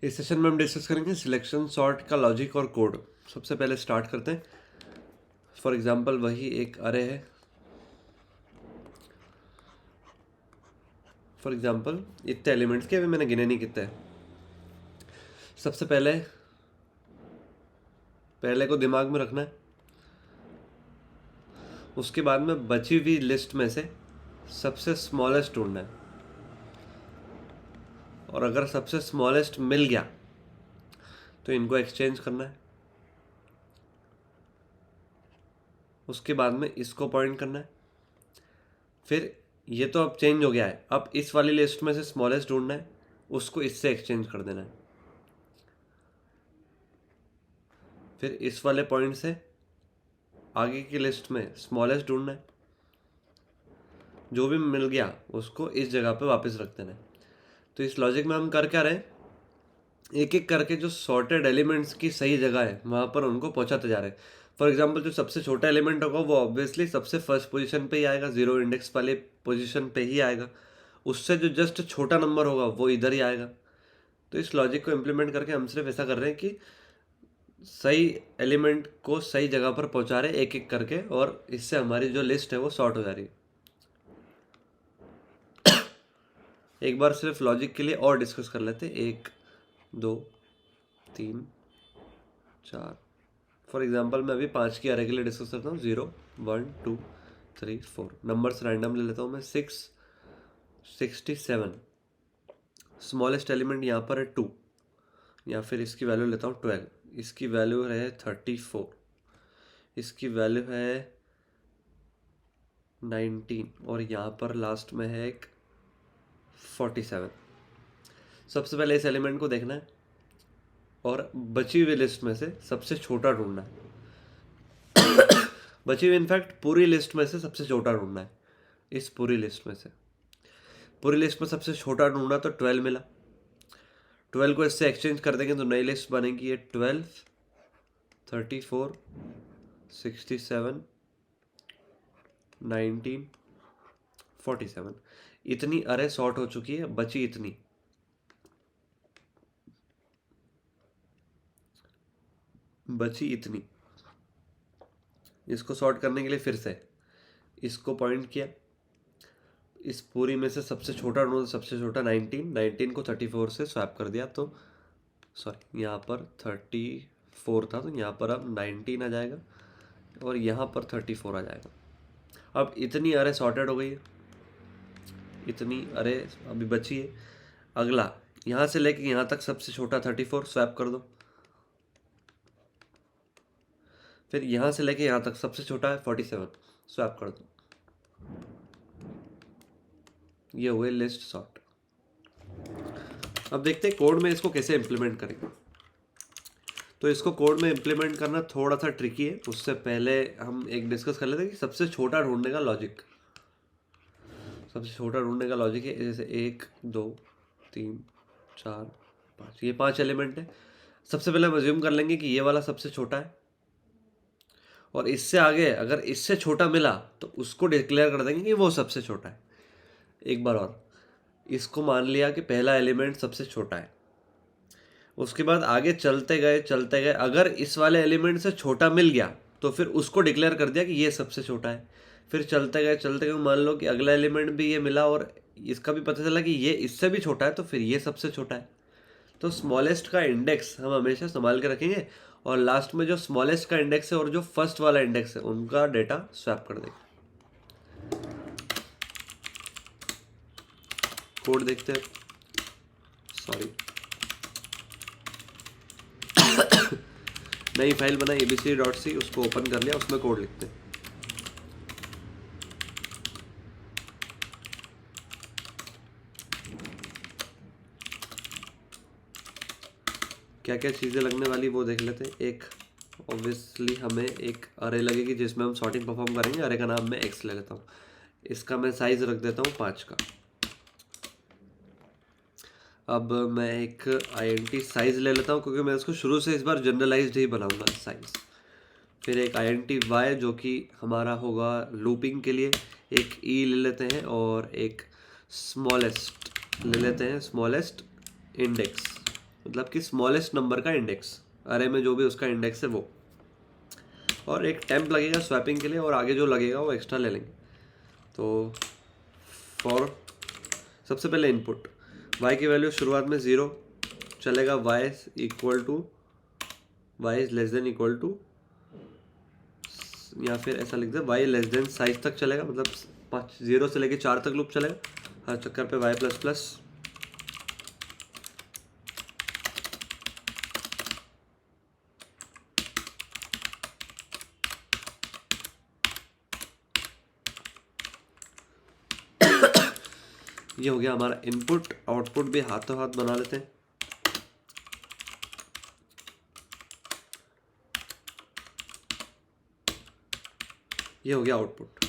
इस सेशन में हम डिस्कस करेंगे सिलेक्शन सॉर्ट का लॉजिक और कोड। सबसे पहले स्टार्ट करते हैं। फॉर एग्जांपल वही एक अरे है। फॉर एग्जांपल इतने एलिमेंट्स के, अभी मैंने गिने नहीं कितने हैं। सबसे पहले को दिमाग में रखना है। उसके बाद में बची हुई लिस्ट में से सबसे स्मॉलेस्ट ढूंढना है, और अगर सबसे स्मॉलेस्ट मिल गया तो इनको एक्सचेंज करना है। उसके बाद में इसको पॉइंट करना है। फिर ये तो अब चेंज हो गया है, अब इस वाली लिस्ट में से स्मॉलेस्ट ढूंढना है, उसको इससे एक्सचेंज कर देना है। फिर इस वाले पॉइंट से आगे की लिस्ट में स्मॉलेस्ट ढूंढना है, जो भी मिल गया उसको इस जगह पे वापस रख देना है। तो इस लॉजिक में हम कर क्या रहे हैं, एक एक करके जो सॉर्टेड एलिमेंट्स की सही जगह है वहाँ पर उनको पहुँचाते जा रहे हैं। फॉर एग्जाम्पल जो सबसे छोटा एलिमेंट होगा वो ऑब्वियसली सबसे फर्स्ट पोजीशन पे ही आएगा, जीरो इंडेक्स वाले पोजीशन पे ही आएगा। उससे जो जस्ट छोटा नंबर होगा वो इधर ही आएगा। तो इस लॉजिक को इम्प्लीमेंट करके हम सिर्फ ऐसा कर रहे हैं कि सही एलिमेंट को सही जगह पर पहुंचा रहे एक एक करके, और इससे हमारी जो लिस्ट है वो सॉर्ट हो जा रही है। एक बार सिर्फ लॉजिक के लिए और डिस्कस कर लेते हैं। 1 2 3 4। फॉर एग्जाम्पल मैं अभी 5 की अरे के लिए डिस्कस करता हूँ। 0 1 2 3 4 नंबर्स रैंडम ले लेता हूँ मैं। 6 67। स्मॉलेस्ट एलिमेंट यहाँ पर है 2, या फिर इसकी वैल्यू लेता हूँ 12। इसकी वैल्यू है 34। इसकी वैल्यू है 19, और यहाँ पर लास्ट में है एक 47। सबसे पहले इस एलिमेंट को देखना है और बची हुई लिस्ट में से सबसे छोटा ढूंढना है। बची हुई इनफैक्ट पूरी लिस्ट में से सबसे छोटा ढूंढना है। इस पूरी लिस्ट में से पूरी लिस्ट में सबसे छोटा ढूंढना तो 12 मिला। 12 को इससे एक्सचेंज कर देंगे तो नई लिस्ट बनेगी। ये 12 34 67 19 47। इतनी अरे सॉर्ट हो चुकी है, बची इतनी। इसको सॉर्ट करने के लिए फिर से इसको पॉइंट किया, इस पूरी में से सबसे छोटा ढूंढा। सबसे छोटा 19 को 34 से स्वैप कर दिया, तो सॉरी यहाँ पर 34 था, तो यहाँ पर अब 19 आ जाएगा और यहाँ पर 34 आ जाएगा। अब इतनी अरे सॉर्टेड हो गई है, इतनी अरे अभी बची है। अगला यहाँ से लेके यहाँ तक सबसे छोटा 34 स्वैप कर दो। फिर यहाँ से लेके यहाँ तक सबसे छोटा है 47, स्वैप कर दो। ये हुए लिस्ट सॉर्ट। अब देखते हैं कोड में इसको कैसे इम्प्लीमेंट करेंगे। तो इसको कोड में इम्प्लीमेंट करना थोड़ा सा ट्रिकी है। उससे पहले हम एक डिस्कस कर लेते हैं कि सबसे छोटा ढूंढने का लॉजिक। सबसे छोटा ढूंढने का लॉजिक है जैसे 1 2 3 4 5, ये 5 एलिमेंट है। सबसे पहले हम अज्यूम कर लेंगे कि ये वाला सबसे छोटा है, और इससे आगे अगर इससे छोटा मिला तो उसको डिक्लेयर कर देंगे कि वो सबसे छोटा है। एक बार और इसको मान लिया कि पहला एलिमेंट सबसे छोटा है। उसके बाद आगे चलते गए, अगर इस वाले एलिमेंट से छोटा मिल गया तो फिर उसको डिक्लेयर कर दिया कि ये सबसे छोटा है। फिर चलते गए, मान लो कि अगला एलिमेंट भी ये मिला और इसका भी पता चला कि ये इससे भी छोटा है, तो फिर ये सबसे छोटा है। तो स्मॉलेस्ट का इंडेक्स हम हमेशा संभाल के रखेंगे, और लास्ट में जो स्मॉलेस्ट का इंडेक्स है और जो फर्स्ट वाला इंडेक्स है उनका डेटा स्वैप कर देंगे। कोड देखते हैं। सॉरी, नई फाइल बनाई abc.c, उसको ओपन कर लिया, उसमें कोड लिखते हैं। क्या क्या चीज़ें लगने वाली वो देख लेते हैं। एक ऑब्वियसली हमें एक अरे लगेगी जिसमें हम सॉर्टिंग परफॉर्म करेंगे। अरे का नाम मैं x ले लेता हूँ। इसका मैं साइज रख देता हूँ 5 का। अब मैं एक int साइज ले लेता हूँ, क्योंकि मैं इसको शुरू से इस बार जनरलाइज्ड ही बनाऊंगा साइज। फिर एक int y जो कि हमारा होगा लूपिंग के लिए। एक e ले लेते हैं और एक स्मॉलेस्ट ले लेते हैं, स्मॉलेस्ट इंडेक्स। मतलब कि स्मॉलेस्ट नंबर का इंडेक्स, अरे में जो भी उसका इंडेक्स है वो, और एक टेम्प लगेगा स्वैपिंग के लिए, और आगे जो लगेगा वो एक्स्ट्रा ले लेंगे। तो फॉर सबसे पहले इनपुट y की वैल्यू शुरुआत में 0 चलेगा, y equal to y is less than equal to, या फिर ऐसा लिख दे y लेस देन साइज तक चलेगा, मतलब 0 से लेके 4 तक लूप चलेगा, हर चक्कर पे y प्लस प्लस। ये हो गया हमारा इनपुट। आउटपुट भी हाथों हाथ बना लेते हैं। ये हो गया आउटपुट।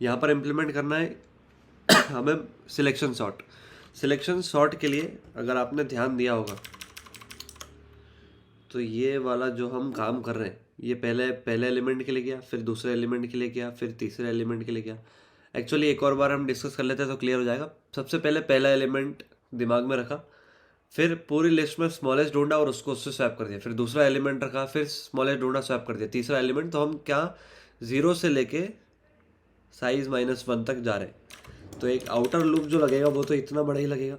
यहाँ पर इम्प्लीमेंट करना है हमें सिलेक्शन सॉर्ट। सिलेक्शन सॉर्ट के लिए अगर आपने ध्यान दिया होगा तो ये वाला जो हम काम कर रहे हैं, ये पहले एलिमेंट के लिए किया, फिर दूसरे एलिमेंट के लिए किया, फिर तीसरे एलिमेंट के लिए किया। एक्चुअली एक और बार हम डिस्कस कर लेते हैं तो क्लियर हो जाएगा। सबसे पहले पहला एलिमेंट दिमाग में रखा, फिर पूरी लिस्ट में स्मॉलेस्ट ढूंढा और उसको उससे स्वैप कर दिया, फिर दूसरा एलिमेंट रखा, फिर स्मॉलेस्ट ढूंढा, स्वैप कर दिया, तीसरा एलिमेंट। तो हम क्या 0 से लेके साइज -1 तक जा रहे हैं। तो एक आउटर लूप जो लगेगा वो तो इतना बड़ा ही लगेगा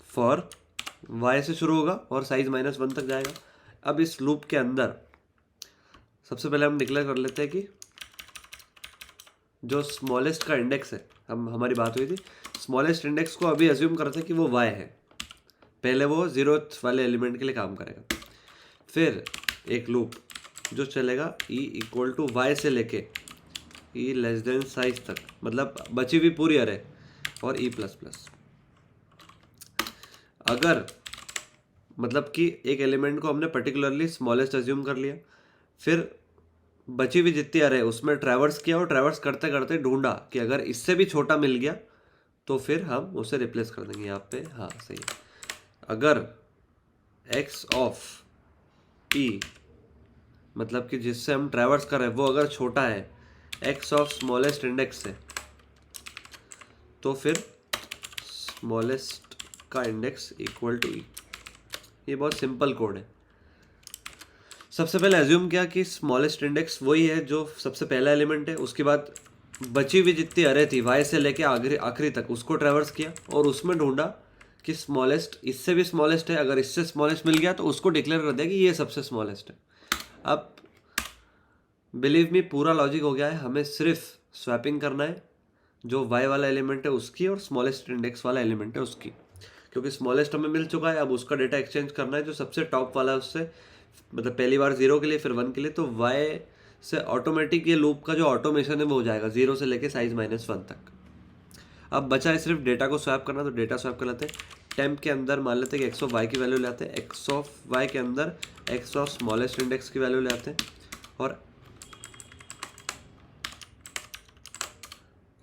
फॉर y से शुरू होगा और साइज -1 तक जाएगा। अब इस लूप के अंदर सबसे पहले हम डिक्लेयर कर लेते हैं कि जो स्मॉलेस्ट का इंडेक्स है, हमारी बात हुई थी स्मॉलेस्ट इंडेक्स को, अभी अज्यूम करते हैं कि वो y है। पहले वो 0th वाले एलिमेंट के लिए काम करेगा। फिर एक लूप जो चलेगा e इक्वल टू y से लेके e लेस देन साइज तक, मतलब बची हुई पूरी अरे, और e प्लस प्लस। अगर मतलब कि एक एलिमेंट को हमने पर्टिकुलरली स्मॉलेस्ट अज्यूम कर लिया, फिर बची हुई जितनी अरे उसमें ट्रैवर्स किया, और ट्रैवर्स करते करते ढूंढा कि अगर इससे भी छोटा मिल गया तो फिर हम उसे रिप्लेस कर देंगे यहाँ पे। हाँ सही है। अगर x ऑफ e मतलब कि जिससे हम ट्रैवर्स कर रहे हैं वो अगर छोटा है x ऑफ स्मॉलेस्ट इंडेक्स से, तो फिर स्मॉलेस्ट का इंडेक्स इक्वल टू e। ये बहुत सिंपल कोड है। सबसे पहले एज्यूम किया कि स्मॉलेस्ट इंडेक्स वही है जो सबसे पहला एलिमेंट है, उसके बाद बची हुई जितनी अरे थी y से लेके आखिरी तक उसको ट्रैवर्स किया, और उसमें ढूंढा कि स्मॉलेस्ट इससे भी स्मॉलेस्ट है, अगर इससे स्मॉलेस्ट मिल गया तो उसको डिक्लेयर कर दिया कि ये सबसे स्मॉलेस्ट है। अब बिलीव मी पूरा लॉजिक हो गया है, हमें सिर्फ स्वैपिंग करना है जो y वाला एलिमेंट है उसकी और स्मॉलेस्ट इंडेक्स वाला एलिमेंट है उसकी, क्योंकि स्मॉलेस्ट हमें मिल चुका है। अब उसका डेटा एक्सचेंज करना है जो सबसे टॉप वाला है उससे, मतलब पहली बार 0 के लिए फिर 1 के लिए, तो y से ऑटोमेटिक ये लूप का जो ऑटोमेशन है वो हो जाएगा 0 से लेके साइज -1 तक। अब बचा है सिर्फ डेटा को स्वैप करना, तो डेटा स्वैप कर लेते हैं। टेम्प के अंदर मान लेते हैं कि x ऑफ y की वैल्यू लाते हैं, x ऑफ y के अंदर x ऑफ स्मॉलेस्ट इंडेक्स की वैल्यू लाते हैं,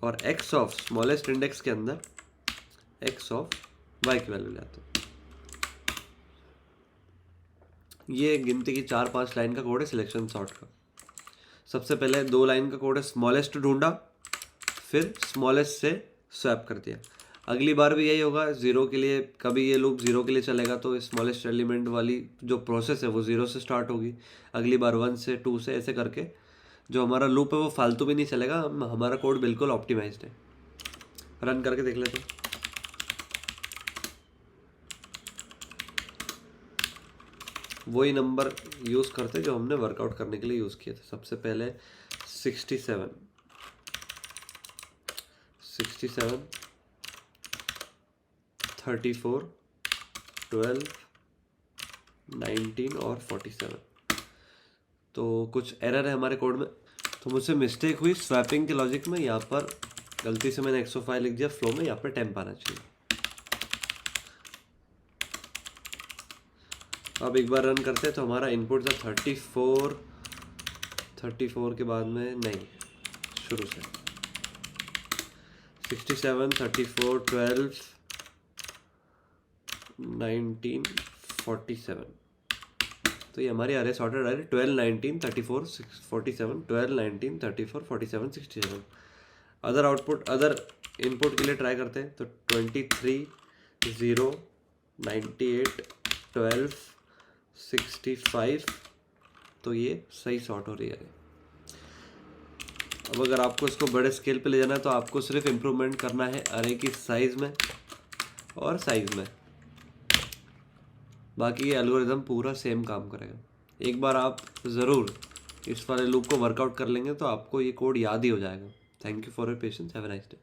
और x ऑफ स्मॉलेस्ट इंडेक्स के अंदर x ऑफ y की वैल्यू लाते हैं। ये गिनती की 4-5 लाइन का कोड है सिलेक्शन सॉर्ट का। सबसे पहले 2 लाइन का कोड है, स्मॉलेस्ट ढूंढा फिर स्मॉलेस्ट से स्वैप कर दिया। अगली बार भी यही होगा 0 के लिए, कभी ये लूप 0 के लिए चलेगा तो स्मॉलेस्ट एलिमेंट वाली जो प्रोसेस है वो 0 से स्टार्ट होगी, अगली बार 1 से 2 से, ऐसे करके जो हमारा लूप है वो फालतू भी नहीं चलेगा। हमारा कोड बिल्कुल ऑप्टिमाइज्ड है। रन करके देख लेते हैं। वही नंबर यूज़ करते जो हमने वर्कआउट करने के लिए यूज़ किए थे। सबसे पहले 67, 34, 12, 19 और 47। तो कुछ एरर है हमारे कोड में, तो मुझसे मिस्टेक हुई स्वैपिंग के लॉजिक में। यहाँ पर गलती से मैंने 105 लिख दिया फ्लो में, यहाँ पर टेम्प आना चाहिए। अब एक बार रन करते हैं तो हमारा इनपुट था 34 के बाद में नहीं, शुरू से 67, 34, 12, 19, 47। तो ये हमारी अरे सॉर्टेड अरे 12, 19, 34, 47, 12, 19, 34, 47, 67। अदर इनपुट के लिए ट्राई करते हैं तो 23, 0, 98 12 65, तो ये सही सॉर्ट हो रही है। अब अगर आपको इसको बड़े स्केल पे ले जाना है तो आपको सिर्फ इम्प्रूवमेंट करना है अरे की साइज़ में और साइज़ में, बाकी ये एल्गोरिदम पूरा सेम काम करेगा। एक बार आप ज़रूर इस वाले लूप को वर्कआउट कर लेंगे तो आपको ये कोड याद ही हो जाएगा। Thank you for your patience, have a nice day.